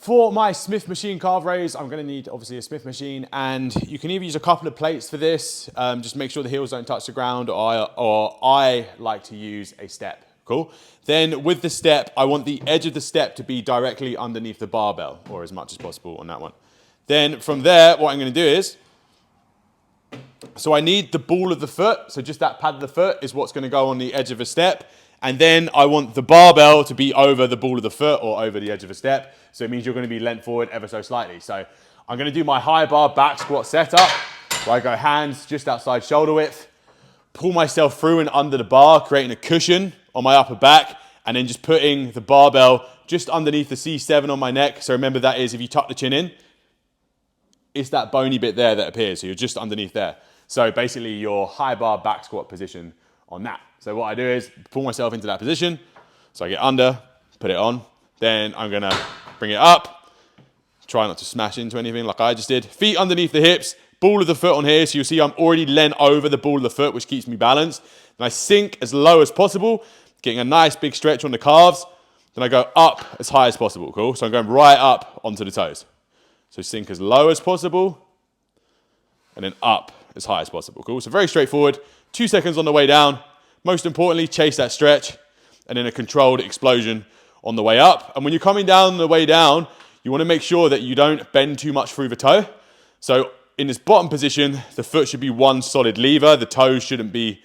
For my Smith machine calf raise, I'm going to need obviously a Smith machine, and you can either use a couple of plates for this, just make sure the heels don't touch the ground, or I like to use a step. Cool. Then with the step, I want the edge of the step to be directly underneath the barbell, or as much as possible on that one. Then from there, what I'm going to do is, so I need the ball of the foot, so just that pad of the foot is what's going to go on the edge of a step. And then I want the barbell to be over the ball of the foot or over the edge of a step. So it means you're going to be leant forward ever so slightly. So I'm going to do my high bar back squat setup, where I go hands just outside shoulder width, pull myself through and under the bar, creating a cushion on my upper back, and then just putting the barbell just underneath the C7 on my neck. So remember, that is, if you tuck the chin in, it's that bony bit there that appears. So you're just underneath there. So basically your high bar back squat position on that. So what I do is pull myself into that position. So I get under, put it on. Then I'm gonna bring it up. Try not to smash into anything like I just did. Feet underneath the hips, ball of the foot on here. So you'll see I'm already leant over the ball of the foot, which keeps me balanced. And I sink as low as possible, getting a nice big stretch on the calves. Then I go up as high as possible, cool? So I'm going right up onto the toes. So sink as low as possible, and then up as high as possible, cool? So very straightforward. 2 seconds on the way down. Most importantly, chase that stretch, and then a controlled explosion on the way up. And when you're coming down the way down, you want to make sure that you don't bend too much through the toe. So in this bottom position, the foot should be one solid lever. The toes shouldn't be,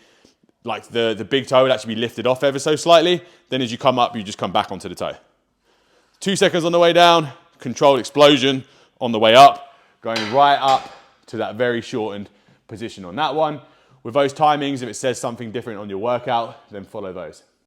like the big toe would actually be lifted off ever so slightly. Then as you come up, you just come back onto the toe. 2 seconds on the way down, controlled explosion on the way up, going right up to that very shortened position on that one. With those timings, if it says something different on your workout, then follow those.